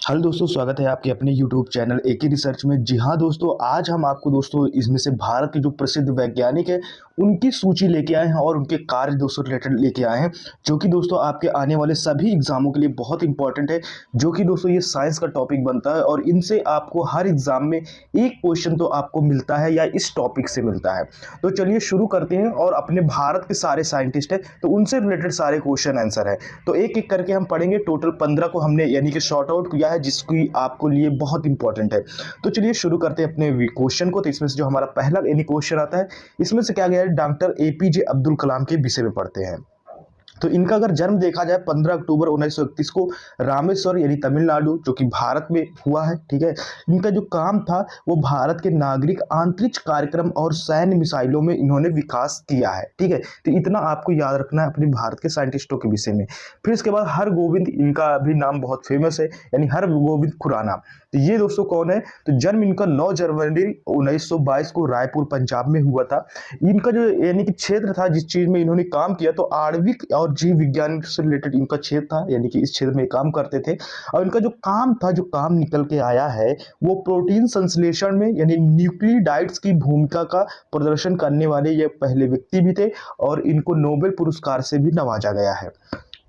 Hello दोस्तों, स्वागत है आपके अपने यूट्यूब चैनल एके रिसर्च में। जी हाँ दोस्तों, आज हम आपको दोस्तों इसमें से भारत के जो प्रसिद्ध वैज्ञानिक हैं उनकी सूची लेके आए हैं और उनके कार्य दोस्तों रिलेटेड लेके आए हैं, जो कि दोस्तों आपके आने वाले सभी एग्जामों के लिए बहुत इंपॉर्टेंट है। जो कि दोस्तों ये साइंस का टॉपिक बनता है और इनसे आपको हर एग्जाम में एक क्वेश्चन तो आपको मिलता है या इस टॉपिक से मिलता है। तो चलिए शुरू करते हैं। और अपने भारत के सारे साइंटिस्ट हैं तो उनसे रिलेटेड सारे क्वेश्चन आंसर है, तो एक एक करके हम पढ़ेंगे। टोटल 15 को हमने यानी कि शॉर्ट आउट किया है, जिसकी आपको लिए बहुत इंपॉर्टेंट है। तो चलिए शुरू करते हैं अपने क्वेश्चन को। तो इसमें से जो हमारा पहला यानी क्वेश्चन आता है, इसमें से क्या गया है, डॉक्टर एपीजे अब्दुल कलाम के विषय में पढ़ते हैं। तो इनका अगर जन्म देखा जाए 15 अक्टूबर 1931 को रामेश्वर यानी तमिलनाडु, जो कि भारत में हुआ है। ठीक है, इनका जो काम था वो भारत के नागरिक अंतरिक्ष कार्यक्रम और सैन्य मिसाइलों में इन्होंने विकास किया है। ठीक है, तो इतना आपको याद रखना है अपने भारत के साइंटिस्टों के विषय में। फिर इसके बाद हर गोविंद, इनका भी नाम बहुत फेमस है, यानी हर गोविंद खुराना। तो ये दोस्तों कौन है, तो जन्म इनका 9 जनवरी 1922 को रायपुर पंजाब में हुआ था। इनका जो यानी कि क्षेत्र था, जिस चीज में इन्होंने काम किया, तो आणविक और जीव विज्ञान से रिलेटेड इनका क्षेत्र था, यानी कि इस क्षेत्र में काम करते थे। और इनका जो काम था, जो काम निकल के आया है, वो प्रोटीन संश्लेषण में यानी न्यूक्लियोटाइड्स की भूमिका का प्रदर्शन करने वाले ये पहले व्यक्ति भी थे और इनको नोबेल पुरस्कार से भी नवाजा गया है।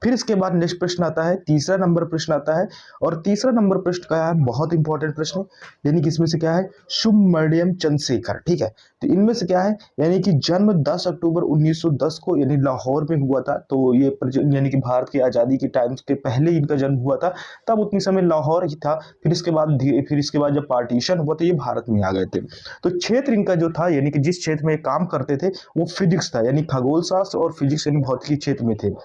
फिर इसके बाद नेक्स्ट प्रश्न आता है, तीसरा नंबर प्रश्न आता है। और तीसरा नंबर प्रश्न का है बहुत इंपॉर्टेंट प्रश्न, यानी कि इसमें से क्या है, सुब्रमण्यम चंद्रशेखर। ठीक है, तो इनमें से क्या है, यानी कि जन्म 10 अक्टूबर 1910 को यानी लाहौर में हुआ था। तो ये यानी कि भारत की आज़ादी के टाइम्स के पहले इनका जन्म हुआ था, तब उतनी समय लाहौर ही था। फिर इसके बाद जब पार्टीशन हुआ तो ये भारत में आ गए थे। तो क्षेत्र इनका जो था, यानी कि जिस क्षेत्र में काम करते थे वो फिजिक्स था, यानी खगोल शास्त्र और फिजिक्स यानी भौतिकी क्षेत्र में थे।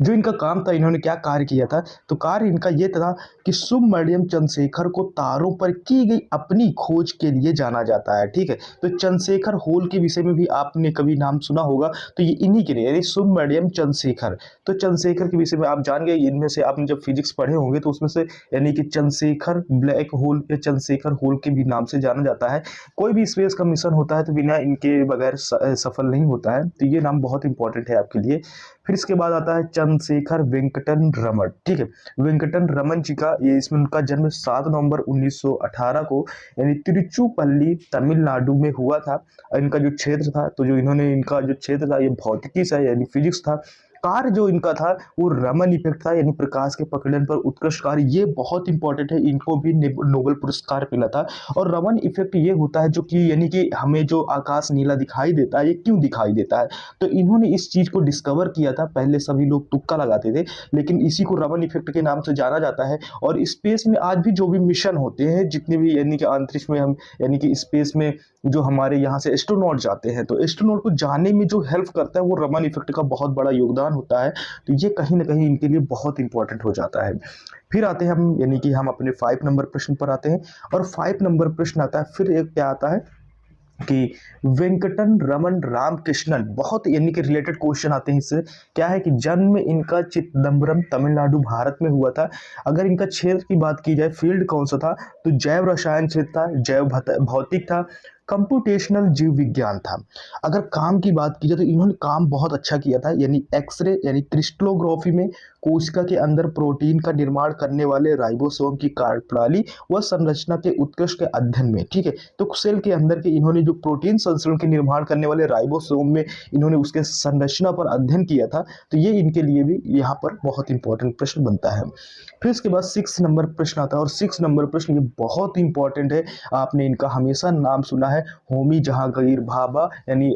जो इनका काम था, इन्होंने क्या कार्य किया था, तो कार्य इनका ये था कि सुब्रमण्यम चंद्रशेखर को तारों पर की गई अपनी खोज के लिए जाना जाता है। ठीक है, तो चंद्रशेखर होल के विषय में भी आपने कभी नाम सुना होगा, तो ये इन्हीं के लिए यानी सुब्रमण्यम चंद्रशेखर। तो चंद्रशेखर के विषय में आप जान गए। इनमें से आपने जब फिजिक्स पढ़े होंगे तो उसमें से यानी कि चंद्रशेखर ब्लैक होल या चंद्रशेखर होल के भी नाम से जाना जाता है। कोई भी स्पेस का मिशन होता है तो बिना इनके बगैर सफल नहीं होता है, तो ये नाम बहुत इंपॉर्टेंट है आपके लिए। फिर इसके बाद आता है चंद्रशेखर वेंकटन रमन। ठीक है, वेंकटन रमन जी का ये इसमें उनका जन्म 7 नवंबर 1918 को यानी तिरुचुपल्ली तमिलनाडु में हुआ था। इनका जो क्षेत्र था, तो जो इन्होंने इनका जो क्षेत्र था ये भौतिकी से यानी फिजिक्स था। कार्य जो इनका था वो रमन इफेक्ट था, यानी प्रकाश के पकड़न पर उत्कृष्ट कार्य। ये बहुत इंपॉर्टेंट है, इनको भी नोबेल पुरस्कार मिला था। और रमन इफेक्ट ये होता है जो कि यानी कि हमें जो आकाश नीला दिखाई देता है, ये क्यों दिखाई देता है, तो इन्होंने इस चीज को डिस्कवर किया था। पहले सभी लोग तुक्का लगाते थे, लेकिन इसी को रमन इफेक्ट के नाम से जाना जाता है। और स्पेस में आज भी जो भी मिशन होते हैं, जितने भी यानी कि अंतरिक्ष में हम यानी कि स्पेस में जो हमारे यहाँ से एस्ट्रोनॉट जाते हैं, तो एस्ट्रोनॉट को जाने में जो हेल्प करता है वो रमन इफेक्ट का बहुत बड़ा योगदान होता है। तो ये कहीं ना कहीं इनके लिए बहुत इंपॉर्टेंट हो जाता है। फिर आते हैं हम, यानी कि हम अपने 5 नंबर प्रश्न पर आते हैं। और 5 नंबर प्रश्न आता है, फिर एक क्या आता है कि वेंकटन रमन रामकृष्णन, बहुत यानी कि रिलेटेड क्वेश्चन आते हैं इससे। क्या है कि जन्म इनका चिदम्बरम तमिलनाडु भारत में हुआ था। अगर इनका क्षेत्र की बात की जाए, फील्ड कौन सा था, तो जैव रसायन क्षेत्र था, जैव भौतिक था, कंप्यूटेशनल जीव विज्ञान था। अगर काम की बात की जाए तो इन्होंने काम बहुत अच्छा किया था, यानी एक्सरे यानी क्रिस्टलोग्राफी में कोशिका के अंदर प्रोटीन का निर्माण करने वाले राइबोसोम की कार्यप्रणाली व संरचना के उत्कृष्ट के अध्ययन में। ठीक है, तो सेल के अंदर के इन्होंने जो प्रोटीन संश्लेषण के निर्माण करने वाले राइबोसोम में इन्होंने उसके संरचना पर अध्ययन किया था। तो ये इनके लिए भी यहाँ पर बहुत इंपॉर्टेंट प्रश्न बनता है। फिर इसके बाद 6 नंबर प्रश्न आता है। और 6 नंबर प्रश्न ये बहुत इंपॉर्टेंट है, आपने इनका हमेशा नाम सुना है, होमी जहांगीर भाभा, यानी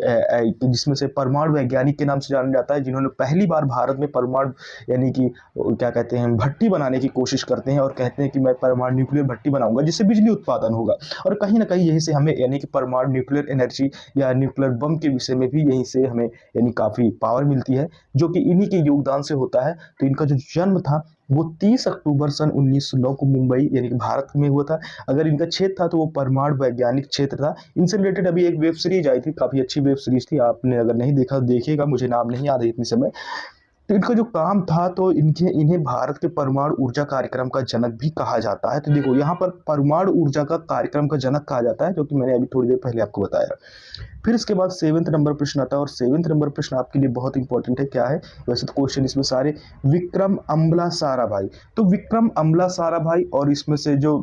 जिसमें से परमाणु वैज्ञानिक के नाम से जाना जाता है, जिन्होंने पहली बार भारत में परमाणु यानी कि क्या कहते हैं भट्टी बनाने की कोशिश करते हैं और कहते हैं कि मैं परमाणु न्यूक्लियर भट्टी बनाऊंगा जिससे बिजली उत्पादन होगा। और कहीं ना कहीं यहीं से हमें यानी कि परमाणु न्यूक्लियर एनर्जी या न्यूक्लियर बम के विषय में भी यहीं से हमें यानी काफ़ी पावर मिलती है, जो कि इन्हीं के योगदान से होता है। तो इनका जो जन्म था वो 30 अक्टूबर सन 1909 को मुंबई यानी कि भारत में हुआ था। अगर इनका क्षेत्र था तो वो परमाणु वैज्ञानिक क्षेत्र था। इनसे रिलेटेड अभी एक वेब सीरीज आई थी, काफ़ी अच्छी वेब सीरीज थी, आपने अगर नहीं देखा तो देखिएगा, मुझे नाम नहीं याद है इतनी समय। तो इनका जो काम था तो इन्हें भारत के परमाणु ऊर्जा कार्यक्रम का जनक भी कहा जाता है। तो देखो यहाँ पर परमाणु ऊर्जा का कार्यक्रम का जनक कहा जाता है, जो कि मैंने अभी थोड़ी देर पहले आपको बताया। फिर इसके बाद 7वें नंबर प्रश्न आता है, और 7वें नंबर प्रश्न आपके लिए बहुत इंपॉर्टेंट है। क्या है वैसे तो क्वेश्चन इसमें सारे, विक्रम अम्ला साराभाई। तो विक्रम अम्ला साराभाई, और इसमें से जो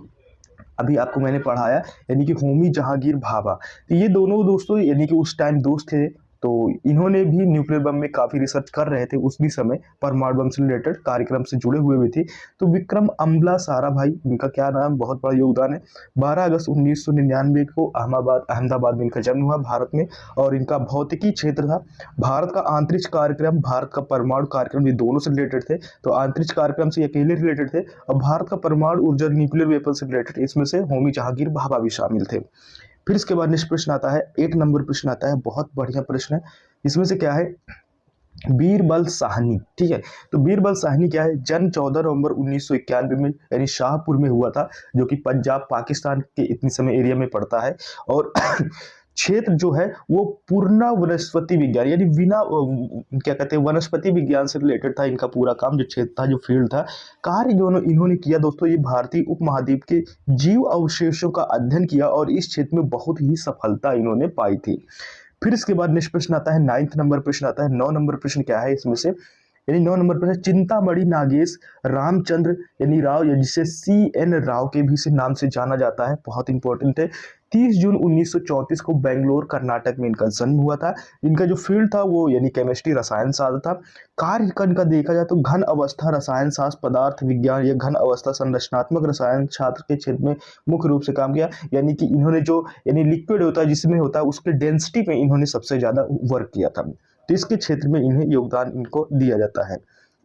अभी आपको मैंने पढ़ाया यानी कि होमी जहांगीर भाभा, तो ये दोनों दोस्तों यानी कि उस टाइम दोस्त थे। तो इन्होंने भी न्यूक्लियर बम में काफ़ी रिसर्च कर रहे थे उस भी समय, परमाणु बम से रिलेटेड कार्यक्रम से जुड़े हुए भी थे। तो विक्रम अम्ला साराभाई, इनका क्या नाम, बहुत बड़ा योगदान है। 12 अगस्त 1999 को अहमदाबाद में इनका जन्म हुआ भारत में, और इनका भौतिकी क्षेत्र था भारत का अंतरिक्ष कार्यक्रम, भारत का परमाणु कार्यक्रम, ये दोनों से रिलेटेड थे। तो अंतरिक्ष कार्यक्रम से अकेले रिलेटेड थे, और भारत का परमाणु ऊर्जा न्यूक्लियर वेपन से रिलेटेड इसमें से होमी जहांगीर भाभा भी शामिल थे। फिर इसके बाद नेक्स्ट प्रश्न आता है, 8 नंबर प्रश्न आता है, बहुत बढ़िया प्रश्न है। इसमें से क्या है, बीरबल साहनी। ठीक है, तो बीरबल साहनी क्या है, जन्म 14 नवंबर 1991 में यानी शाहपुर में हुआ था, जो कि पंजाब पाकिस्तान के इतनी समय एरिया में पड़ता है। और क्षेत्र जो है वो पूर्ण वनस्पति विज्ञान यानी बिना क्या कहते हैं वनस्पति विज्ञान से रिलेटेड था इनका पूरा काम, जो क्षेत्र था, जो फील्ड था। कार्य जो इन्होंने किया दोस्तों, ये भारतीय उपमहाद्वीप के जीव अवशेषों का अध्ययन किया, और इस क्षेत्र में बहुत ही सफलता इन्होंने पाई थी। फिर इसके बाद नेक्स्ट प्रश्न आता है, 9th नंबर प्रश्न आता है। 9 नंबर प्रश्न क्या है इसमें से, यानी 9 नंबर प्रश्न, चिंतामणि नागेश रामचंद्र यानी राव, या जिसे CN राव के भी से नाम से जाना जाता है, बहुत इंपॉर्टेंट है। 30 जून 1934 को बेंगलोर कर्नाटक में इनका जन्म हुआ था। इनका जो फील्ड था वो यानी केमिस्ट्री रसायन शास्त्र था। कार्य का इनका देखा जाए तो घन अवस्था रसायन शास्त्र, पदार्थ विज्ञान या घन अवस्था संरचनात्मक रसायन शास्त्र के क्षेत्र में मुख्य रूप से काम किया। यानी कि इन्होंने जो यानी लिक्विड होता है जिसमें होता है उसके डेंसिटी में इन्होंने सबसे ज्यादा वर्क किया था, तो इसके क्षेत्र में इन्हें योगदान इनको दिया जाता है।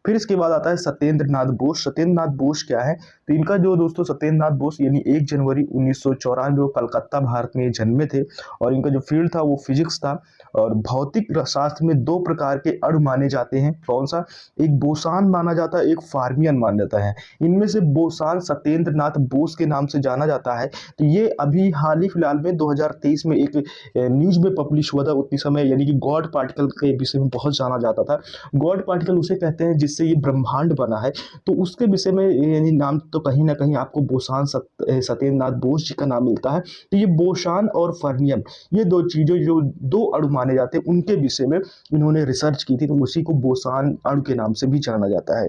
फिर इसके बाद आता है सत्येंद्र नाथ बोस। सत्येंद्र नाथ बोस क्या है, तो इनका जो दोस्तों सत्येंद्र नाथ बोस यानी 1 जनवरी 1994 कलकत्ता भारत में जन्मे थे, और इनका जो फील्ड था वो फिजिक्स था। और भौतिक शास्त्र में 2 प्रकार के अणु माने जाते हैं, कौन सा, एक बोसान माना जाता है, एक फार्मियन माना जाता है। इनमें से बोसान सत्येंद्र नाथ बोस के नाम से जाना जाता है। तो ये अभी हाल ही फिलहाल में 2023 में एक न्यूज में पब्लिश हुआ था उतनी समय, यानी कि गॉड पार्टिकल के विषय में बहुत जाना जाता था। गॉड पार्टिकल उसे कहते हैं जिससे ये ब्रह्मांड बना है, तो उसके विषय में यानी नाम तो कहीं ना कहीं आपको बोसान सत्येंद्र नाथ बोस जी का नाम मिलता है। तो ये बोसान और फर्मियम, ये 2 चीजें जो 2 अणु माने जाते हैं उनके विषय में इन्होंने रिसर्च की थी, तो उसी को बोसान अणु के नाम से भी जाना जाता है।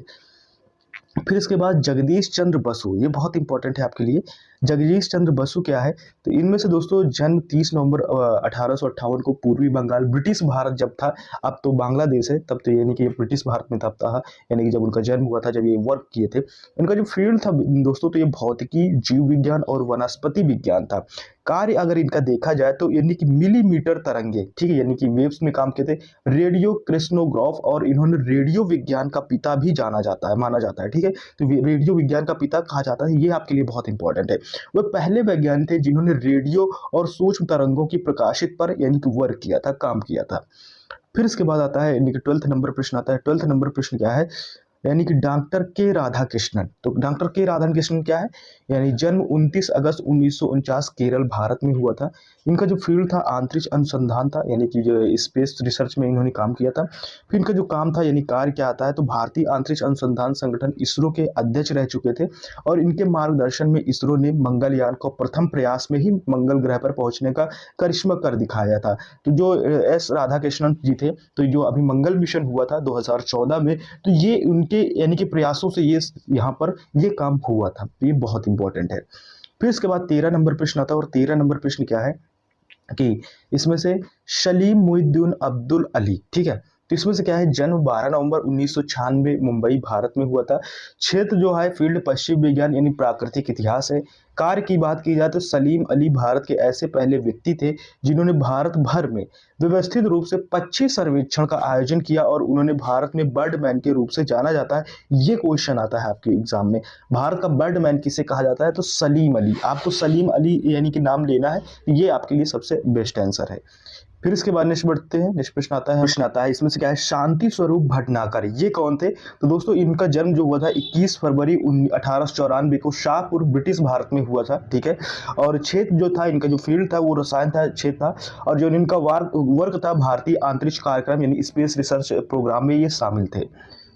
फिर इसके बाद जगदीश चंद्र बसु, ये बहुत इंपॉर्टेंट है आपके लिए। जगदीश चंद्र बसु क्या है, तो इनमें से दोस्तों जन्म 30 नवंबर 1858 को पूर्वी बंगाल, ब्रिटिश भारत जब था, अब तो बांग्लादेश है, तब तो यानी कि ब्रिटिश भारत में तब था, यानी कि जब उनका जन्म हुआ था, जब ये वर्क किए थे। इनका जो फील्ड था दोस्तों, तो ये भौतिकी, जीव विज्ञान और वनस्पति विज्ञान था। कार्य अगर इनका देखा जाए तो यानी कि मिलीमीटर तरंगे, ठीक है, यानी कि वेव्स में काम किए थे, रेडियो क्रिस्टोग्राफ, और इन्होंने रेडियो विज्ञान का पिता भी जाना जाता है, माना जाता है। ठीक है, तो रेडियो विज्ञान का पिता कहा जाता है, ये आपके लिए बहुत इंपॉर्टेंट है। वह पहले वैज्ञानिक थे जिन्होंने रेडियो और सूक्ष्म तरंगों की प्रकाशित पर यानी कि वर्क किया था, काम किया था। फिर इसके बाद आता है यानी कि 12th नंबर प्रश्न आता है। 12th नंबर प्रश्न क्या है, यानी कि डॉक्टर के राधाकृष्णन। तो डॉक्टर के राधाकृष्णन क्या है, यानी जन्म 29 अगस्त 1949 केरल भारत में हुआ था। इनका जो फील्ड था अंतरिक्ष अनुसंधान था, यानी कि जो स्पेस रिसर्च में इन्होंने काम किया था। फिर इनका जो काम था यानी कार्य क्या आता है, तो भारतीय अंतरिक्ष अनुसंधान संगठन इसरो के अध्यक्ष रह चुके थे, और इनके मार्गदर्शन में इसरो ने मंगलयान को प्रथम प्रयास में ही मंगल ग्रह पर पहुंचने का करिश्मा कर दिखाया था। तो जो एस राधाकृष्णन जी थे, तो जो अभी मंगल मिशन हुआ था 2014 में, तो ये उनके यानी कि प्रयासों से ये यहाँ पर ये काम हुआ था, ये बहुत इंपॉर्टेंट है। फिर इसके बाद 13 नंबर प्रश्न आता है, और 13 नंबर प्रश्न क्या है कि इसमें से सलीम मुहिउद्दीन अब्दुल अली, ठीक है, तो इसमें से क्या है, जन्म 12 नवंबर 1996 मुंबई भारत में हुआ था। क्षेत्र जो है फील्ड पश्चिम विज्ञान यानी प्राकृतिक इतिहास है। कार्य की बात की जाए तो सलीम अली भारत के ऐसे पहले व्यक्ति थे जिन्होंने भारत भर में व्यवस्थित रूप से पक्षी सर्वेक्षण का आयोजन किया, और उन्होंने भारत में बर्डमैन के रूप से जाना जाता है। ये क्वेश्चन आता है आपके एग्जाम में, भारत का बर्डमैन किसे कहा जाता है, तो सलीम अली। आपको सलीम अली यानी कि नाम लेना है, ये आपके लिए सबसे बेस्ट आंसर है। फिर इसके बाद नेक्स्ट बढ़ते हैं, नेक्स्ट प्रश्न आता है इसमें से क्या है, शांति स्वरूप भटनागर, ये कौन थे, तो दोस्तों इनका जन्म जो हुआ था 21 फरवरी 1894 को शाहपुर ब्रिटिश भारत में हुआ था। ठीक है, और क्षेत्र जो था इनका जो फील्ड था वो रसायन था क्षेत्र था, और जो इनका वर्क था भारतीय अंतरिक्ष कार्यक्रम यानी स्पेस रिसर्च प्रोग्राम में ये शामिल थे।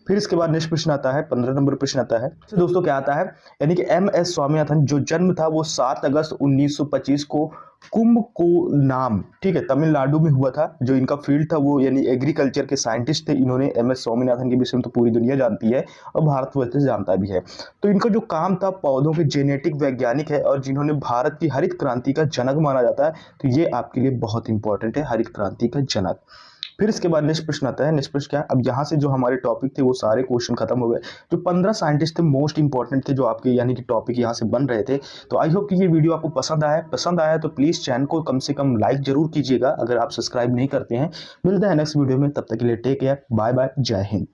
फिर इसके बाद नेक्स्ट प्रश्न आता है, 15 नंबर प्रश्न आता है। तो दोस्तों क्या आता है, यानी कि MS स्वामीनाथन जो जन्म था वो 7 अगस्त 1925 को कुंभकोनाम, ठीक है, तमिलनाडु में हुआ था। जो इनका फील्ड था वो यानी एग्रीकल्चर के साइंटिस्ट थे। इन्होंने MS स्वामीनाथन के विषय में तो पूरी दुनिया जानती है और भारतवर्ष से जानता भी है। तो इनका जो काम था, पौधों के जेनेटिक वैज्ञानिक है और जिन्होंने भारत की हरित क्रांति का जनक माना जाता है। तो ये आपके लिए बहुत इंपॉर्टेंट है, हरित क्रांति का जनक। फिर इसके बाद नेक्स्ट प्रश्न आता है। नेक्स्ट प्रश्न क्या है, अब यहाँ से जो हमारे टॉपिक थे वो सारे क्वेश्चन खत्म हो गए। जो 15 साइंटिस्ट थे मोस्ट इंपॉर्टेंट थे जो आपके यानी कि टॉपिक यहाँ से बन रहे थे। तो आई होप कि ये वीडियो आपको पसंद आया तो प्लीज़ चैनल को कम से कम लाइक जरूर कीजिएगा अगर आप सब्सक्राइब नहीं करते हैं। मिलते हैं नेक्स्ट वीडियो में, तब तक के लिए टेक केयर, बाय बाय, जय हिंद।